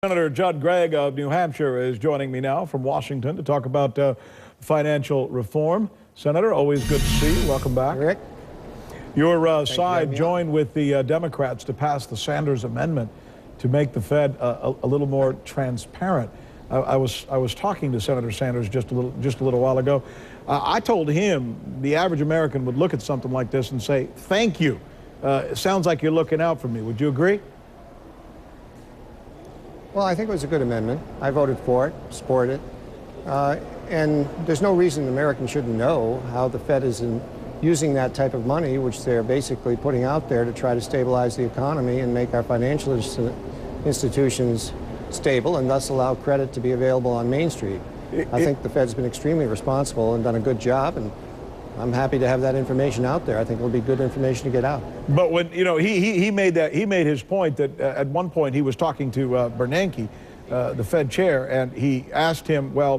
Senator Gregg of New Hampshire is joining me now from Washington to talk about financial reform. Senator, always good to see you. Welcome back. Rick. Your side joined with the Democrats to pass the Sanders Amendment to make the Fed a little more transparent. I was talking to Senator Sanders just a little while ago. I told him the average American would look at something like this and say, "Thank you. It sounds like you're looking out for me." Would you agree? Well, I think it was a good amendment. I voted for it, support it. And there's no reason Americans shouldn't know how the Fed is using that type of money, which they're basically putting out there to try to stabilize the economy and make our financial institutions stable and thus allow credit to be available on Main Street. I think the Fed's been extremely responsible and done a good job, and I'm happy to have that information out there. I think it'll be good information to get out. But when he made his point that at one point he was talking to Bernanke, the Fed chair, and he asked him, well,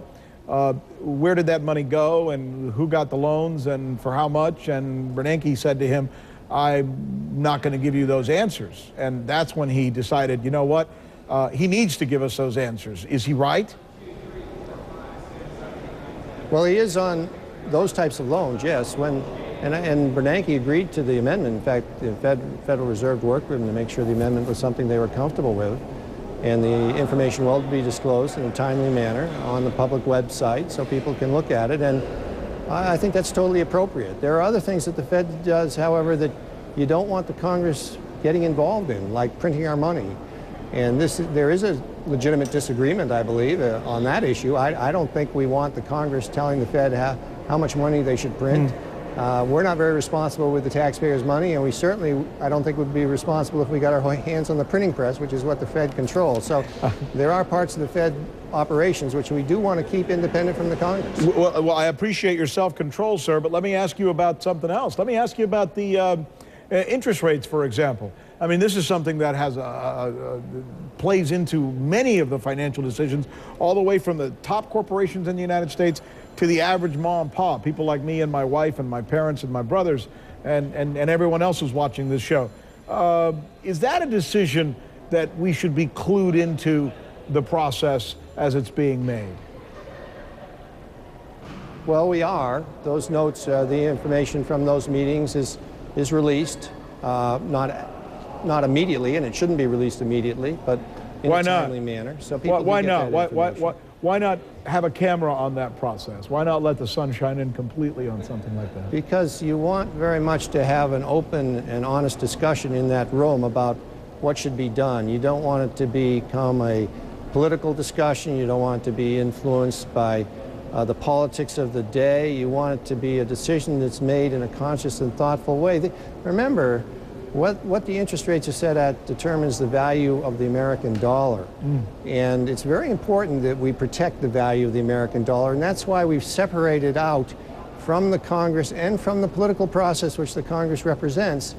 where did that money go and who got the loans and for how much? And Bernanke said to him, "I'm not going to give you those answers." And that's when he decided, you know what, he needs to give us those answers. Is he right? Well, he is on those types of loans, yes. And Bernanke agreed to the amendment. In fact, the Federal Reserve worked with him to make sure the amendment was something they were comfortable with. And the information will be disclosed in a timely manner on the public website so people can look at it. And I think that's totally appropriate. There are other things that the Fed does, however, that you don't want the Congress getting involved in, like printing our money. And there is a legitimate disagreement, I believe, on that issue. I don't think we want the Congress telling the Fed how much money they should print. We're not very responsible with the taxpayers' money, and we certainly, I don't think, would be responsible if we got our hands on the printing press, which is what the Fed controls. So there are parts of the Fed operations which we do want to keep independent from the Congress. Well, I appreciate your self-control, sir, but let me ask you about something else. Let me ask you about the interest rates, for example. I mean, this is something that has plays into many of the financial decisions, all the way from the top corporations in the United States to the average mom and pop, people like me and my wife and my parents and my brothers and everyone else who's watching this show. Is that a decision that we should be clued into the process as it's being made? Well, we are. Those notes, the information from those meetings is released, not immediately, and it shouldn't be released immediately, but in a timely manner. So people why not? Why not have a camera on that process? Why not let the sun shine in completely on something like that? Because you want very much to have an open and honest discussion in that room about what should be done. You don't want it to become a political discussion. You don't want it to be influenced by the politics of the day. You want it to be a decision that's made in a conscious and thoughtful way. Remember, what the interest rates are set at determines the value of the American dollar. And it's very important that we protect the value of the American dollar, and that's why we've separated out from the Congress and from the political process which the Congress represents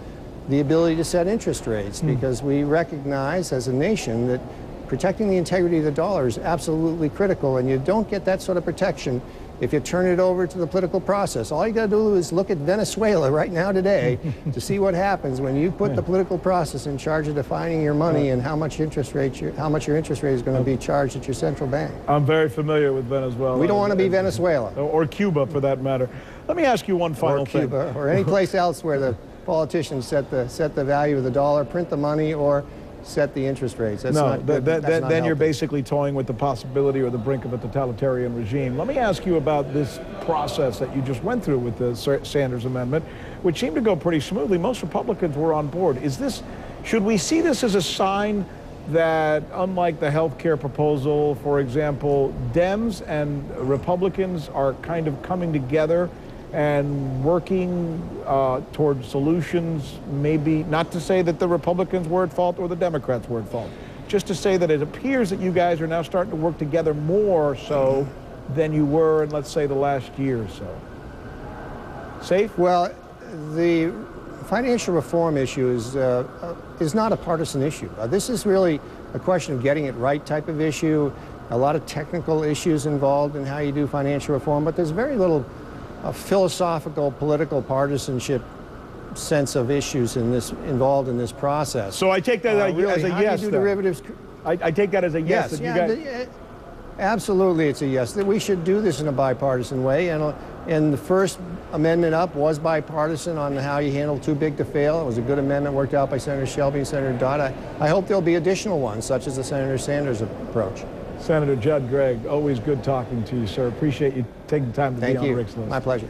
the ability to set interest rates, because we recognize as a nation that protecting the integrity of the dollar is absolutely critical, and you don't get that sort of protection if you turn it over to the political process. All you got to do is look at Venezuela right now today to see what happens when you put the political process in charge of defining your money and how much your interest rate is going to be charged at your central bank. I'm very familiar with Venezuela. We don't want to be Venezuela. Or Cuba, for that matter. Let me ask you one final thing. Or Cuba, or any place else where the politicians set the value of the dollar, print the money, or set the interest rates. That's not good. Then you're basically toying with the possibility or the brink of a totalitarian regime. Let me ask you about this process that you just went through with the Sanders Amendment, which seemed to go pretty smoothly. Most Republicans were on board. Should we see this as a sign that, unlike the health care proposal, for example, Dems and Republicans are kind of coming together and working towards solutions, maybe not to say that the Republicans were at fault or the Democrats were at fault, just to say that it appears that you guys are now starting to work together more so than you were in, let's say, the last year or so. Safe? Well, the financial reform issue is not a partisan issue. This is really a question of getting it right type of issue. A lot of technical issues involved in how you do financial reform, but there's very little philosophical, political partisanship sense of issues involved in this process. So I take that as a yes. How do you do derivatives? I take that as a yes. Yes, that yeah, you guys... absolutely it's a yes. That we should do this in a bipartisan way. And the first amendment up was bipartisan on how you handle too big to fail. It was a good amendment worked out by Senator Shelby and Senator Dodd. I hope there'll be additional ones, such as the Senator Sanders approach. Senator Judd Gregg, always good talking to you, sir. Appreciate you taking the time to be on Rick's List. My pleasure.